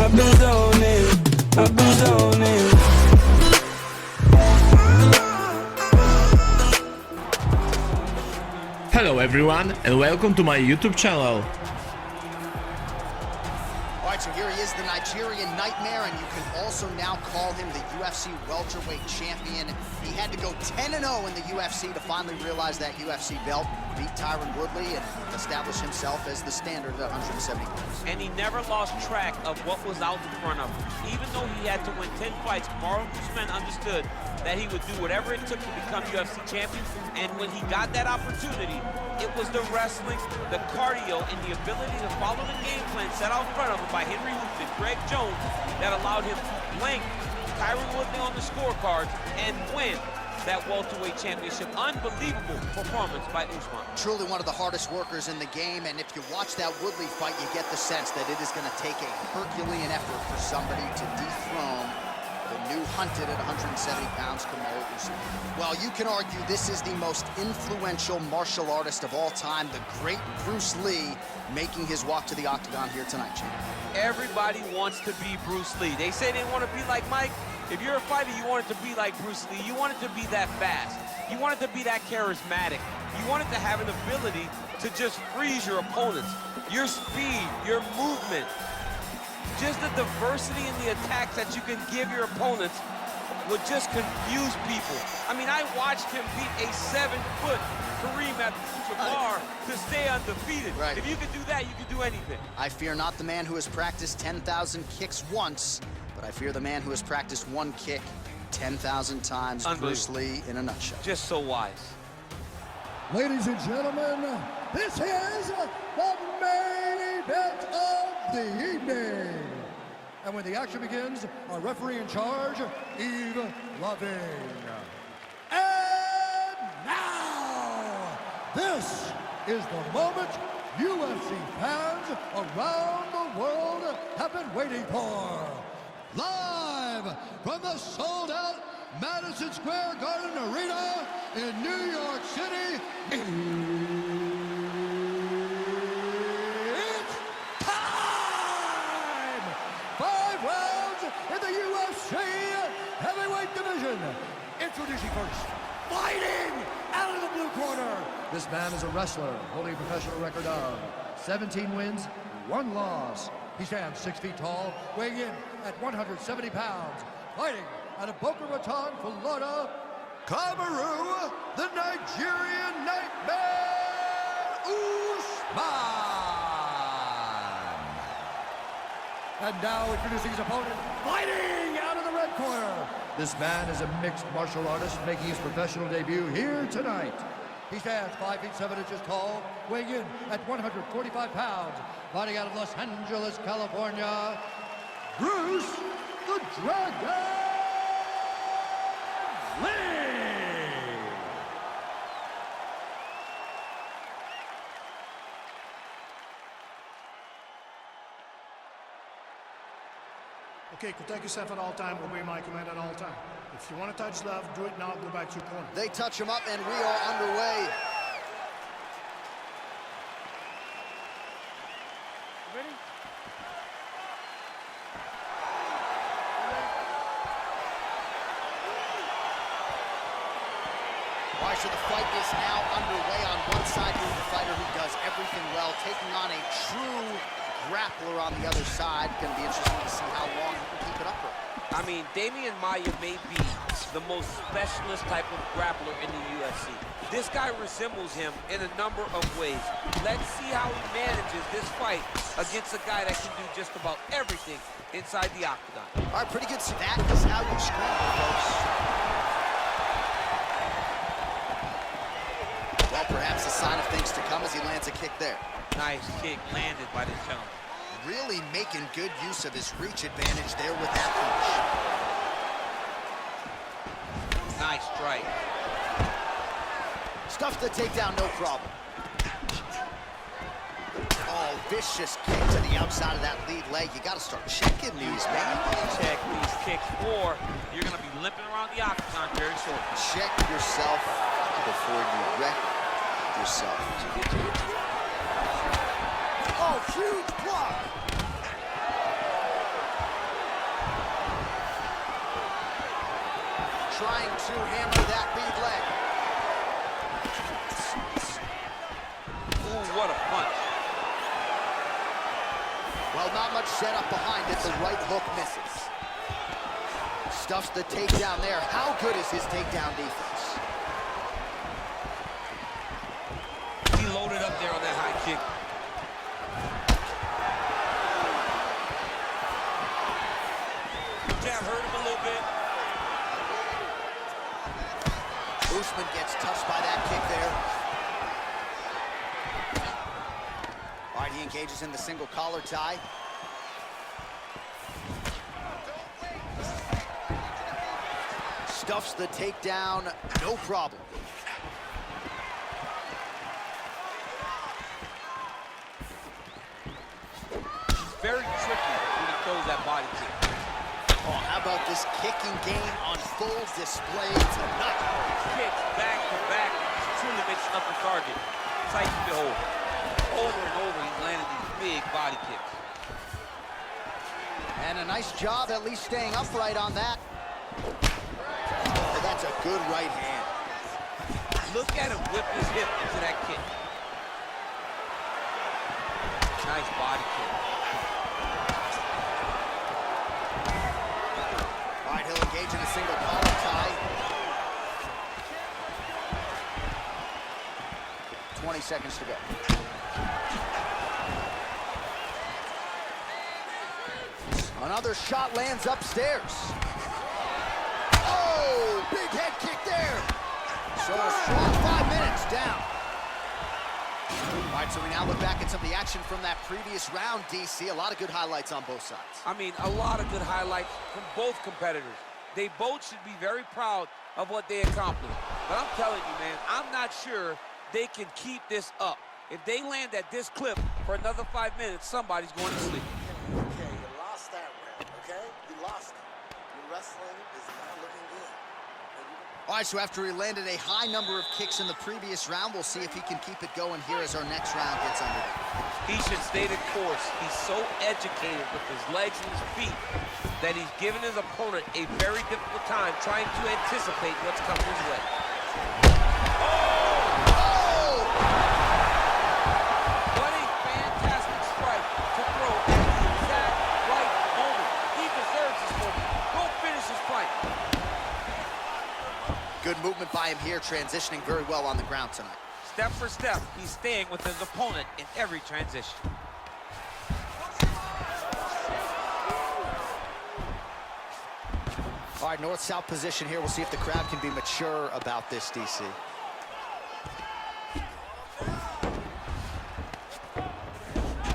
I've been zoning, I've been zoning. Hello everyone and welcome to my YouTube channel. Alright, so here he is, the Nigerian Nightmare, and you can also now call him the UFC welterweight champion. He had to go 10-0 in the UFC to finally realize that UFC belt, beat Tyron Woodley, and establish himself as the standard at 170 pounds. And he never lost track of what was out in front of him. Even though he had to win 10 fights, Kamaru Usman understood that he would do whatever it took to become UFC champion. And when he got that opportunity, it was the wrestling, the cardio, and the ability to follow the game plan set out in front of him by Henry Hoops and Greg Jones that allowed him to blank Tyron Woodley on the scorecards and win that welterweight championship. Unbelievable performance by Usman. Truly one of the hardest workers in the game, and if you watch that Woodley fight, you get the sense that it is going to take a Herculean effort for somebody to dethrone the new hunted at 170 pounds, Kamaru Usman. Well, you can argue this is the most influential martial artist of all time, the great Bruce Lee, making his walk to the octagon here tonight, champ. Everybody wants to be Bruce Lee. They say they want to be like Mike. If you're a fighter, you want it to be like Bruce Lee. You want it to be that fast. You want it to be that charismatic. You want it to have an ability to just freeze your opponents. Your speed, your movement, just the diversity in the attacks that you can give your opponents would just confuse people. I mean, I watched him beat a 7-foot Kareem Abdul-Jabbar to stay undefeated. Right. If you could do that, you could do anything. I fear not the man who has practiced 10,000 kicks once, but I fear the man who has practiced one kick 10,000 times. Bruce Lee in a nutshell. Just so wise. Ladies and gentlemen, this is the main event of the evening. And when the action begins, our referee in charge, Yves Lavigne. And now, this is the moment UFC fans around the world have been waiting for. Live from the sold-out Madison Square Garden Arena in New York City, it's time! 5 rounds in the UFC heavyweight division. Introducing first, fighting out of the blue corner. This man is a wrestler holding a professional record of 17 wins, 1 loss. He stands 6 feet tall, weighing in at 170 pounds, fighting out of Boca Raton, Florida, Kamaru, the Nigerian Nightmare, Usman. And now introducing his opponent, fighting out of the red corner. This man is a mixed martial artist making his professional debut here tonight. He stands 5 feet 7 inches tall, weighing in at 145 pounds, fighting out of Los Angeles, California, Bruce the Dragon Lee! Okay, protect yourself at all time, obey my command at all time. If you want to touch love, do it now, go back to your corner. They touch him up, and we are underway. Ready? All right, so the fight is now underway. On one side, you have a fighter who does everything well, taking on a true grappler on the other side. Going to be interesting to see how long he can keep it upright. I mean, Damian Maia may be the most specialist type of grappler in the UFC. This guy resembles him in a number of ways. Let's see how he manages this fight against a guy that can do just about everything inside the octagon. All right, pretty good. So that is how you scramble, folks. Well, perhaps a sign of things to come as he lands a kick there. Nice kick landed by this gentleman. Really making good use of his reach advantage there with that punch. Nice strike. Stuffs the takedown, no problem. Oh, vicious kick to the outside of that lead leg. You got to start checking these, man. Check these kicks, or you're going to be limping around the octagon very shortly. Check yourself before you wreck yourself. Oh, huge block. trying to hammer that lead leg. Ooh, what a punch. Well, not much setup behind it. The right hook misses. Stuffs the takedown there. How good is his takedown defense? He loaded up there on that high kick. Jab hurt him a little bit. Usman gets touched by that kick there. All right, he engages in the single collar tie. Stuffs the takedown, no problem. Very tricky when he throws that body kick. Oh, how about this kicking game on full display tonight? Kicks back to back. Truly makes up the target. Sight to behold. Over and over, he's landing these big body kicks. And a nice job at least staying upright on that. Oh, that's a good right hand. Look at him whip his hip into that kick. Nice body kick. All right, he'll engage in a single collar tie. 20 seconds to go. Another shot lands upstairs. Oh, big head kick there. So a strong 5 minutes down. All right, so we now look back at some of the action from that previous round, DC. A lot of good highlights on both sides. I mean, a lot of good highlights from both competitors. They both should be very proud of what they accomplished. But I'm telling you, man, I'm not sure they can keep this up. If they land at this clip for another 5 minutes, somebody's going to sleep. Okay, you lost that round, okay? You lost it. Your wrestling is not looking good. All right, so after he landed a high number of kicks in the previous round, we'll see if he can keep it going here as our next round gets underway. He should stay the course. He's so educated with his legs and his feet that he's given his opponent a very difficult time trying to anticipate what's coming his way. What a fantastic strike to throw at the exact right moment. He deserves this moment. Go finish his fight. Good movement by him here, transitioning very well on the ground tonight. Step for step, he's staying with his opponent in every transition. All right, north-south position here. We'll see if the crowd can be mature about this, DC.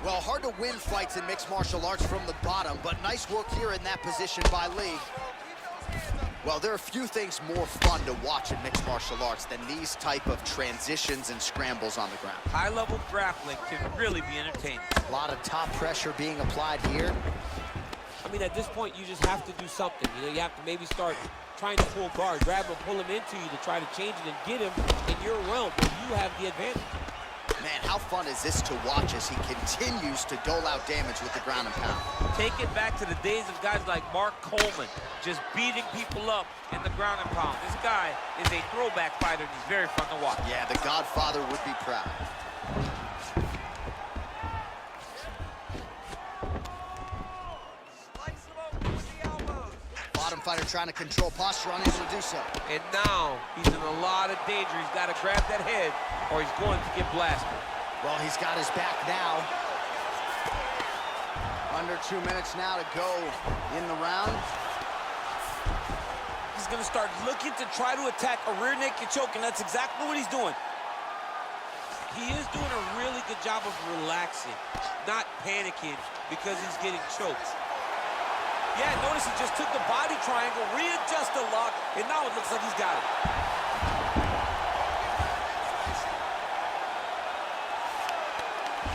Well, hard to win fights in mixed martial arts from the bottom, but nice work here in that position by Lee. Well, there are few things more fun to watch in mixed martial arts than these type of transitions and scrambles on the ground. High-level grappling can really be entertaining. A lot of top pressure being applied here. I mean, at this point, you just have to do something. You know, you have to maybe start trying to pull guard, grab him, pull him into you to try to change it and get him in your realm where you have the advantage. Man, how fun is this to watch as he continues to dole out damage with the ground and pound? Take it back to the days of guys like Mark Coleman, just beating people up in the ground and pound. This guy is a throwback fighter, and he's very fun to watch. Yeah, the Godfather would be proud. Bottom fighter trying to control posture, unable to do so. And now he's in a lot of danger. He's got to grab that head or he's going to get blasted. Well, he's got his back now. Under 2 minutes now to go in the round. He's going to start looking to try to attack a rear naked choke, and that's exactly what he's doing. He is doing a really good job of relaxing, not panicking because he's getting choked. Yeah, notice he just took the body triangle, readjusted the lock, and now it looks like he's got it.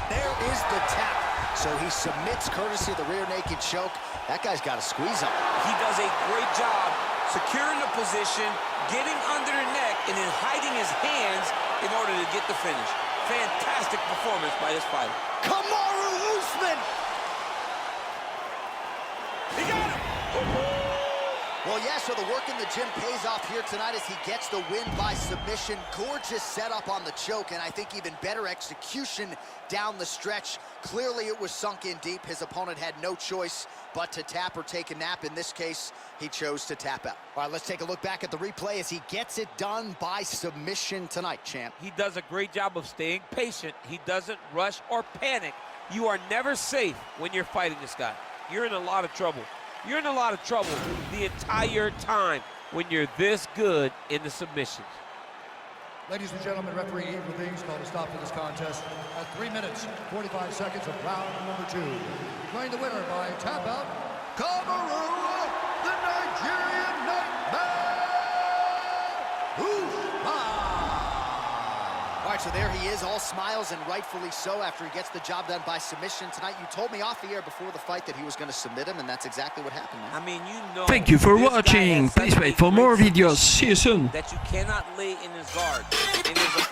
There is the tap. So he submits courtesy of the rear naked choke. That guy's got a squeeze on. He does a great job securing the position, getting under the neck, and then hiding his hands in order to get the finish. Fantastic performance by this fighter. Kamaru Usman! He got him! Well, yeah, so the work in the gym pays off here tonight as he gets the win by submission. Gorgeous setup on the choke, and I think even better execution down the stretch. Clearly, it was sunk in deep. His opponent had no choice but to tap or take a nap. In this case, he chose to tap out. All right, let's take a look back at the replay as he gets it done by submission tonight, champ. He does a great job of staying patient. He doesn't rush or panic. You are never safe when you're fighting this guy. You're in a lot of trouble. You're in a lot of trouble the entire time when you're this good in the submissions. Ladies and gentlemen, referee Evil Things called a stop to this contest at 3 minutes, 45 seconds of round number 2. Declaring the winner by tap out, Kamaru, the Nigerian Nightmare, Usman. All right, so there he is, all smiles, and rightfully so after he gets the job done by submission tonight. You told me off the air before the fight that he was going to submit him, and that's exactly what happened, man. I mean, you know. Thank you for this guy watching. has such Please a wait for great more videos. submission See you soon. that you cannot lay in his guard. In his